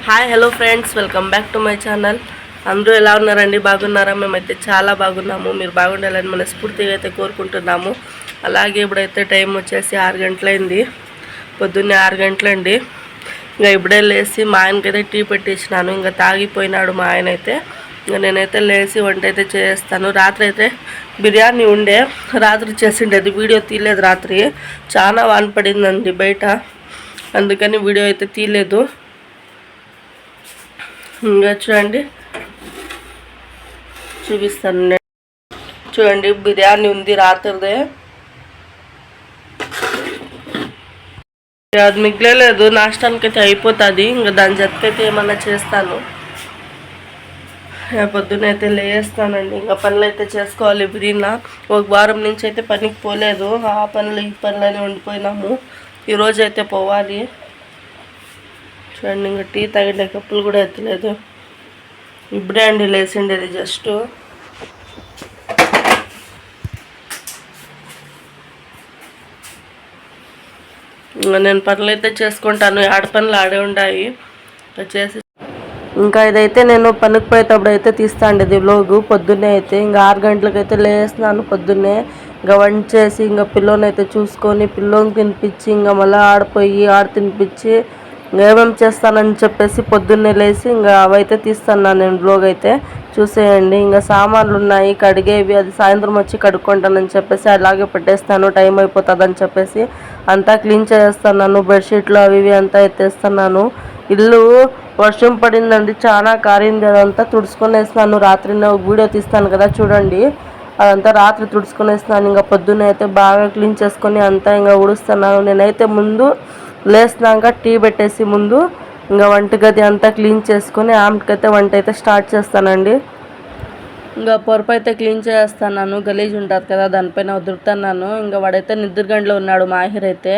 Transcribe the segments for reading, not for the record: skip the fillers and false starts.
Hi hello friends, welcome back to my channel. అందరూ ఎలా ఉన్నారండి? బాగున్నారా? మేమైతే చాలా బాగున్నాము. మీరు బాగుండాలని మనస్ఫూర్తిగా అయితే కోరుకుంటున్నాము. అలాగే ఇప్పుడైతే టైం వచ్చేసి 6 గంటలైంది. పొద్దున్నే 6 గంటలండి. ఇంకా ఇప్పుడే లేచి మా ఆయనకైతే టీ పెట్టించినాను. ఇంకా తాగిపోయినాడు మా ఆయన అయితే. ఇంకా నేనైతే లేచి వంట అయితే చేస్తాను. రాత్రి అయితే బిర్యానీ ఉండే, రాత్రి చేసిండేది. వీడియో తీయలేదు. రాత్రి చాలా వాన పడిందండి బయట, అందుకని వీడియో అయితే తీయలేదు. ఇంకా చూడండి, చూపిస్తాను. చూడండి, బిర్యానీ ఉంది రాత్రిదే. అది మిగిలేదు, నాష్టానికైతే అయిపోతుంది. ఇంకా దాని జతకైతే ఏమన్నా చేస్తాను. పొద్దునైతే లేస్తానండి. ఇంకా పనులు అయితే చేసుకోవాలి. బిర్యానీ ఒక వారం నుంచి అయితే పనికి పోలేదు. ఆ పనులు ఈ పనులని ఉండిపోయినాము. ఈరోజు అయితే పోవాలి. చూడండి, ఇంకా టీ తాగిన కప్పులు కూడా ఎత్తలేదు. ఇప్పుడే అండి లేచిండేది జస్ట్. ఇంకా నేను పనులు అయితే చేసుకుంటాను. ఆడ పనులు ఆడే ఉంటాయి వచ్చేసి. ఇంకా ఇదైతే నేను పనికి పోయేటప్పుడు అయితే తీస్తాండేది వ్లాగు. పొద్దున్నే అయితే ఇంకా 6 గంటలకైతే లేస్తున్నాను. పొద్దున్నే ఇంకా వంట చేసి ఇంకా పిల్లోని అయితే చూసుకొని పిల్లోని తినిపించి ఇంకా మళ్ళీ ఆడిపోయి తినిపించి ఏమేమి చేస్తానని చెప్పేసి పొద్దున్నే లేచి ఇంకా అవైతే తీస్తాను నేను బ్లాగ్ అయితే చూసేయండి. ఇంకా సామాన్లు ఉన్నాయి కడిగేవి, అది సాయంత్రం వచ్చి కడుక్కుంటానని చెప్పేసి అలాగే పెట్టేస్తాను. టైం అయిపోతుందని చెప్పేసి అంతా క్లీన్ చేస్తున్నాను. బెడ్షీట్లు అవి ఇవి అంతా ఎత్తేస్తున్నాను. ఇల్లు వర్షం పడిందండి, చాలా కారింది. అదంతా తుడుచుకొనేస్తున్నాను. రాత్రినే ఒక వీడియో తీస్తాను కదా చూడండి, అదంతా రాత్రి తుడుచుకొనేస్తున్నాను. ఇంకా పొద్దున్న అయితే బాగా క్లీన్ చేసుకొని అంతా ఇంకా ఊడుస్తున్నాను. నేనైతే ముందు లేస్తున్నాక టీ పెట్టేసి ముందు ఇంకా వంటగది అంతా క్లీన్ చేసుకొని ఆమెకైతే వంట అయితే స్టార్ట్ చేస్తానండి. ఇంకా పొరపు అయితే క్లీన్ చేస్తున్నాను. గలీజ్ ఉంటుంది కదా, దానిపైన వదులుతున్నాను. ఇంకా వాడైతే నిద్రగంటలో ఉన్నాడు. మాహిర్ అయితే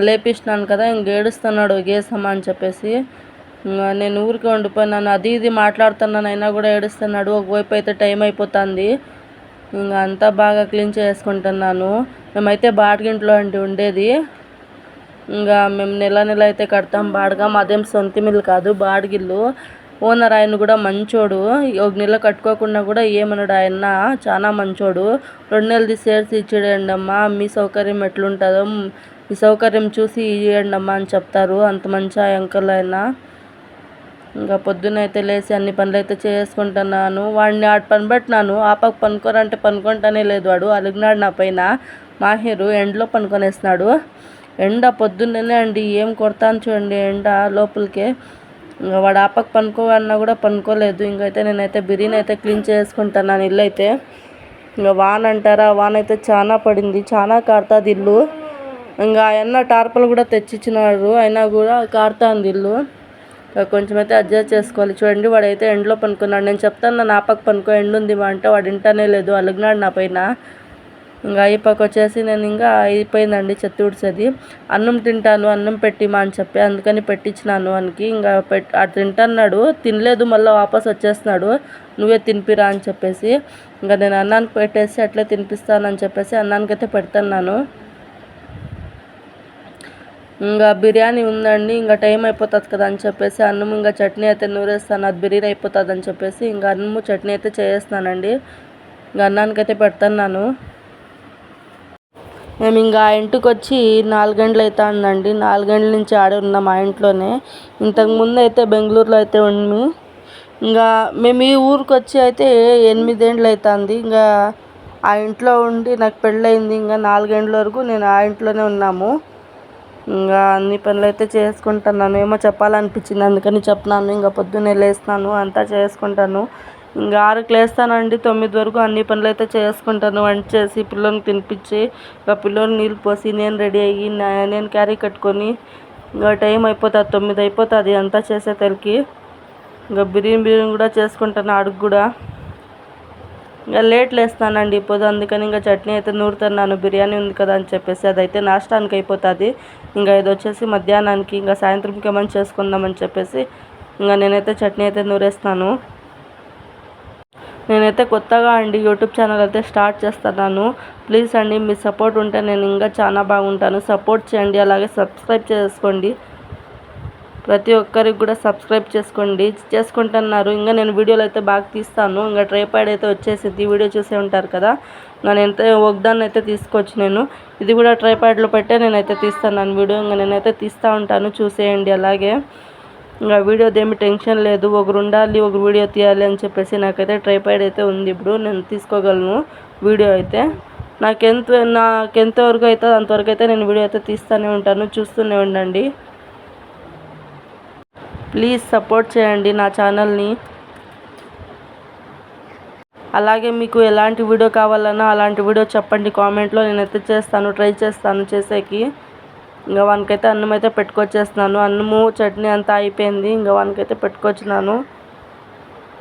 లేపిస్తున్నాను కదా, ఇంక ఏడుస్తున్నాడు గేసమ్మా అని చెప్పేసి. ఇంకా నేను ఊరికి వండిపోయినాను, అది ఇది మాట్లాడుతున్నాను, అయినా కూడా ఏడుస్తున్నాడు. ఒకవైపు అయితే టైం అయిపోతుంది. ఇంకా అంతా బాగా క్లీన్ చేసుకుంటున్నాను. మేమైతే బాడిగింట్లో అండి ఉండేది. ఇంకా మేము నెల అయితే కడతాం బాడుగా. మాదేం సొంతిమిల్లు కాదు, బాడిగిల్లు. ఓనర్ ఆయన కూడా మంచోడు. ఒక నెల కట్టుకోకుండా కూడా ఏమన్నాడు ఆయన, చాలా మంచోడు. 2 నెలది సేర్చి ఇచ్చేయండి అమ్మా, మీ సౌకర్యం ఎట్లుంటుందో మీ సౌకర్యం చూసి ఇవ్వండి అమ్మా అని చెప్తారు. అంత మంచి అంకుల్ ఆయన. ఇంకా పొద్దున్నైతే లేచి అన్ని పనులు అయితే చేసుకుంటున్నాను. వాడిని ఆడ పని పెట్టినాను. ఆ పక్క పనుకోరంటే పనుకుంటానే లేదు. వాడు అలిగినాడు నా పైన. మాహిరు ఎండలో పనుకొనేస్తున్నాడు. ఎండ పొద్దున్నే అండి, ఏం కొడతాను చూడండి ఎండ లోపలికి. ఇంకా వాడు ఆ పక్క పనుకోవన్నా కూడా పనుకోలేదు. ఇంకైతే నేనైతే బిర్యానీ అయితే క్లీన్ చేసుకుంటాను ఇల్లు అయితే. ఇంకా వాన అంటారా, వాన అయితే చాలా పడింది, చాలా కారుతుంది ఇల్లు. ఇంకా ఆయన టార్పలు కూడా తెచ్చిచ్చినాడు, అయినా కూడా కారుతుంది ఇల్లు. కొంచెం అయితే అడ్జస్ట్ చేసుకోవాలి. చూడండి, వాడైతే ఎండలో పనుకున్నాడు. నేను చెప్తాను నా పక్క పనుకో, ఎండు ఉంది అంటే వాడు వింటానే లేదు, అలిగినాడు నా పైన. ఇంకా ఈ పక్క వచ్చేసి నేను ఇంకా అయిపోయిందండి చెత్త ఊడ్చేది. అన్నం తింటాను, అన్నం పెట్టిమా అని చెప్పి అందుకని పెట్టించినాను వానికి. ఇంకా అటు తింటున్నాడు, తినలేదు, మళ్ళీ వాపస్ వచ్చేస్తున్నాడు. నువ్వే తినిపిరా అని చెప్పేసి ఇంకా నేను అన్నానికి పెట్టేసి అట్లే తినిపిస్తానని చెప్పేసి అన్నానికైతే పెడుతున్నాను. ఇంకా బిర్యానీ ఉందండి, ఇంకా టైం అయిపోతుంది కదా అని చెప్పేసి అన్నం ఇంకా చట్నీ అయితే నూరేస్తాను. అది బిర్యానీ అయిపోతుంది అని చెప్పేసి ఇంకా అన్నము చట్నీ అయితే చేస్తున్నానండి. ఇంకా అన్నానికైతే పెడుతున్నాను. మేము ఇంకా ఇంటికి వచ్చి 4 గంటలు అవుతుందండి. 4 గంటల నుంచి ఆడే ఉన్నాం మా ఇంట్లోనే. ఇంతకుముందు అయితే బెంగళూరులో అయితే ఉండి, ఇంకా మేము ఈ ఊరికి వచ్చి అయితే 8 ఏళ్ళు అవుతుంది. ఇంకా ఆ ఇంట్లో ఉండి నాకు పెళ్ళయింది. ఇంకా 4 గంటల వరకు నేను ఆ ఇంట్లోనే ఉన్నాము. ఇంకా అన్ని పనులు అయితే చేసుకుంటున్నాను. ఏమో చెప్పాలనిపించింది అందుకని చెప్తున్నాను. ఇంకా పొద్దున్నే లేస్తున్నాను, అంతా చేసుకుంటాను. ఇంకా 6కి లేస్తానండి, 9 వరకు అన్ని పనులు అయితే చేసుకుంటాను. వంట చేసి పిల్లోని తినిపించి ఇంకా పిల్లోని నీళ్ళు పోసి నేను రెడీ అయ్యి నేను క్యారీ కట్టుకొని ఇంకా టైం అయిపోతుంది, 9 అయిపోతుంది అంతా చేసేసరికి. ఇంకా బిర్యానీ కూడా చేసుకుంటాను అడుగు కూడా. ఇంకా లేట్ లేస్తానండి ఇప్పుడు, అందుకని ఇంకా చట్నీ అయితే నూరుతున్నాను. బిర్యానీ ఉంది కదా అని చెప్పేసి అదైతే నాష్టానికి అయిపోతుంది. ఇంకా ఇది వచ్చేసి మధ్యాహ్నానికి, ఇంకా సాయంత్రంకి ఏమని చేసుకుందామని చెప్పేసి ఇంకా నేనైతే చట్నీ అయితే నూరేస్తాను. నేనైతే కొత్తగా అండి యూట్యూబ్ ఛానల్ అయితే స్టార్ట్ చేస్తున్నాను. ప్లీజ్ అండి మీ సపోర్ట్ ఉంటే నేను ఇంకా చాలా బాగుంటాను. సపోర్ట్ చేయండి, అలాగే సబ్స్క్రైబ్ చేసుకోండి. ప్రతి ఒక్కరికి కూడా సబ్స్క్రైబ్ చేసుకుంటున్నారు. ఇంకా నేను వీడియోలు అయితే బాగా తీస్తాను. ఇంకా ట్రైపాడ్ అయితే వచ్చేసింది, వీడియో చూసే ఉంటారు కదా. నేనైతే ఒకదాన్ని అయితే తీసుకోవచ్చు. నేను ఇది కూడా ట్రైపాడ్లో పెట్టే నేనైతే తీస్తాను వీడియో. ఇంకా నేనైతే తీస్తూ ఉంటాను, చూసేయండి. అలాగే ఇంకా వీడియోది ఏమి టెన్షన్ లేదు, ఒకరు ఉండాలి ఒకరు వీడియో తీయాలి అని చెప్పేసి నాకైతే ట్రైపాడ్ అయితే ఉంది. ఇప్పుడు నేను తీసుకోగలను వీడియో అయితే. నాకెంతవరకు అవుతుందో అంతవరకు అయితే నేను వీడియో అయితే తీస్తూనే ఉంటాను, చూస్తూనే ఉండండి. ప్లీజ్ సపోర్ట్ చేయండి నా ఛానల్ని. అలాగే మీకు ఎలాంటి వీడియో కావాలన్నా అలాంటి వీడియో చెప్పండి కామెంట్లో, నేనైతే ట్రై చేస్తాను చేసేకి. ఇంకా వానికైతే అన్నం అయితే పెట్టుకొచ్చేస్తున్నాను. అన్నము చట్నీ అంతా అయిపోయింది. ఇంకా వానికైతే పెట్టుకొచ్చినాను.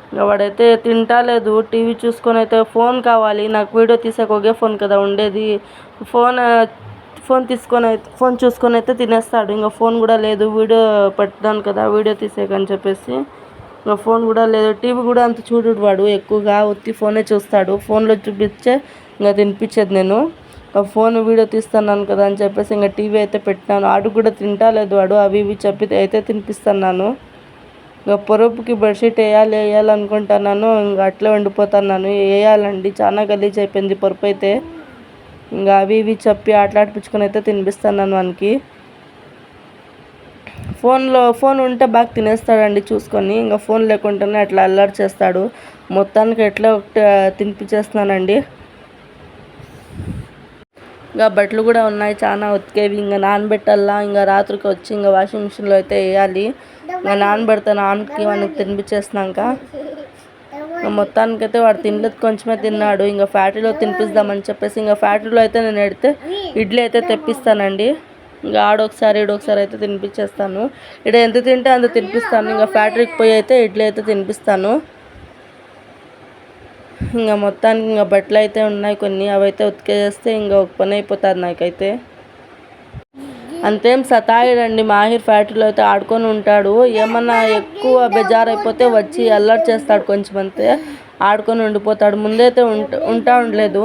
ఇంకా వాడైతే తింటలేదు, టీవీ చూసుకొని అయితే ఫోన్ కావాలి నాకు. వీడియో తీసాక ఒకే ఫోన్ కదా ఉండేది. ఫోన్ చూసుకొని అయితే తినేస్తాడు. ఇంకా ఫోన్ కూడా లేదు, వీడియో పెడతాను కదా వీడియో తీసేకని చెప్పేసి. ఇంకా ఫోన్ కూడా లేదు, టీవీ కూడా అంత చూడడు వాడు. ఎక్కువగా ఒత్తి ఫోనే చూస్తాడు. ఫోన్లో చూపించే ఇంకా తినిపించేది నేను. ఫోన్ వీడియో తీస్తున్నాను కదా అని చెప్పేసి ఇంకా టీవీ అయితే పెట్టినాను. ఆడు కూడా తింటలేదు వాడు. అవి ఇవి చెప్పి అయితే తినిపిస్తున్నాను. ఇంకా పొరుపుకి బెడ్షీట్ వేయాలనుకుంటున్నాను. ఇంకా అట్లే ఉండిపోతున్నాను. వేయాలండి, చాలా గలీజ్ అయిపోయింది పొరుపు అయితే. ఇంకా అవి ఇవి చెప్పి ఆటలాడిపించుకొని అయితే తినిపిస్తున్నాను వానికి. ఫోన్ ఉంటే బాగా తినేస్తాడండి చూసుకొని. ఇంకా ఫోన్ లేకుండానే అట్లా అల్లరి చేస్తాడు. మొత్తానికి ఎట్లా ఒకటి తినిపించేస్తున్నానండి. ఇంకా బట్టలు కూడా ఉన్నాయి చాలా ఉతికేవి, ఇంకా నానబెట్టాలా. ఇంకా రాత్రికి వచ్చి ఇంకా వాషింగ్ మిషన్లో అయితే వేయాలి. ఇంకా నానబెడతాను ఆమెకి మనకి తినిపించేసినాక. మొత్తానికైతే వాడు తినలేదు, కొంచెమే తిన్నాడు. ఇంకా ఫ్యాక్టరీలో తినిపిద్దామని చెప్పేసి ఇంకా ఫ్యాక్టరీలో అయితే నేను ఇడ్లీ అయితే తెప్పిస్తానండి. ఇంకా ఆడొకసారి ఈడొకసారి అయితే తినిపించేస్తాను. ఇక్కడ ఎంత తింటే అంత తినిపిస్తాను. ఇంకా ఫ్యాక్టరీకి పోయి అయితే ఇడ్లీ అయితే తినిపిస్తాను. ఇంకా మొత్తానికి ఇంకా బట్టలు అయితే ఉన్నాయి కొన్ని, అవైతే ఉతికేస్తే ఇంకా ఒక పని అయిపోతుంది నాకైతే. అంతేం సతాయిడండి మాహిర్. ఫ్యాక్టరీలో అయితే ఆడుకొని ఉంటాడు. ఏమన్నా ఎక్కువ బెజార్ అయిపోతే వచ్చి అల్లరి చేస్తాడు, కొంచెం అంతే ఆడుకొని ఉండిపోతాడు. ముందైతే ఉండలేదు,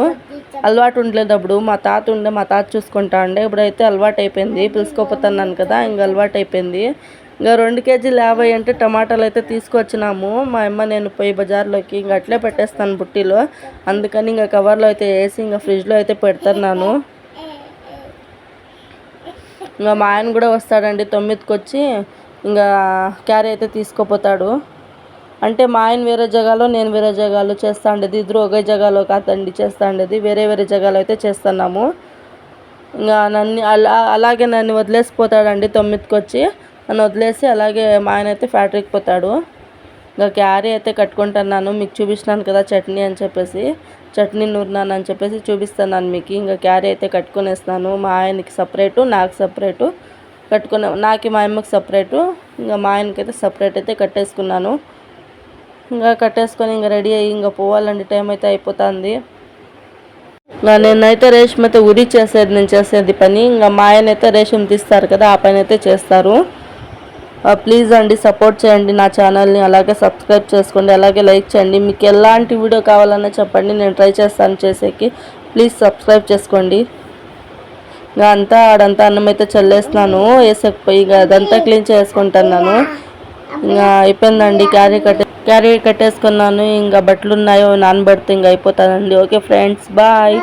అలవాటు ఉండలేదు. అప్పుడు మా తాత చూసుకుంటా ఉండే. ఇప్పుడైతే అలవాటు అయిపోయింది, పిలుచుకోపోతున్నాను కదా, ఇంకా అలవాటు అయిపోయింది. ఇంకా 2 కేజీలు 50 అంటే టమాటాలు అయితే తీసుకొచ్చినాము మా అమ్మ నేను పోయి బజార్లోకి. ఇంకా అట్లే పెట్టేస్తాను బుట్టిలో, అందుకని ఇంకా కవర్లో అయితే వేసి ఇంకా ఫ్రిడ్జ్లో అయితే పెడుతున్నాను. ఇంకా మా ఆయన కూడా వస్తాడండి 9కి వచ్చి ఇంకా క్యారీ అయితే తీసుకుపోతాడు. అంటే మా ఆయన వేరే జగాలో నేను వేరే జగాలో చేస్తా ఉండేది, ఇద్దరు ఒకే జగాలో కాదండి చేస్తా ఉండేది, వేరే వేరే జగాలో అయితే చేస్తున్నాము. ఇంకా అలాగే నన్ను వదిలేసిపోతాడండి 9కి వచ్చి. నన్ను వదిలేసి అలాగే మా ఆయన అయితే ఫ్యాక్టరీకి పోతాడు. ఇంకా క్యారీ అయితే కట్టుకుంటున్నాను, మీకు చూపిస్తున్నాను కదా చట్నీ అని చెప్పేసి, చట్నీ నూరినాను అని చెప్పేసి చూపిస్తున్నాను మీకు. ఇంకా క్యారీ అయితే కట్టుకునేస్తున్నాను. మా ఆయనకి సపరేటు, నాకు సపరేటు నాకు మా అమ్మకి సపరేటు, ఇంకా మా ఆయనకైతే సపరేట్ అయితే కట్టేసుకున్నాను. ఇంకా కట్టేసుకొని ఇంకా రెడీ అయ్యి ఇంకా పోవాలండి, టైం అయితే అయిపోతుంది. నేనైతే రేషం అయితే నేను చేసేది పని. ఇంకా మా ఆయన అయితే రేషం తీస్తారు కదా, ఆ పని అయితే చేస్తారు. ప్లీజ్ అండి సపోర్ట్ చేయండి నా ఛానల్ని, అలాగే సబ్స్క్రైబ్ చేసుకోండి, అలాగే లైక్ చేయండి. మీకు ఎలాంటి వీడియో కావాలన్నా చెప్పండి, నేను ట్రై చేస్తాను చేసేకి. ప్లీజ్ సబ్స్క్రైబ్ చేసుకోండి. ఇంకా ఆడంతా అన్నం అయితే చల్లేస్తున్నాను, వేసేకపోయి ఇక అదంతా క్లీన్ చేసుకుంటున్నాను. ఇంకా అయిపోయిందండి, క్యారీ కట్టేసుకున్నాను. ఇంకా బట్టలు ఉన్నాయో నానబెడితే ఇంకా అయిపోతుందండి. Okay friends, bye.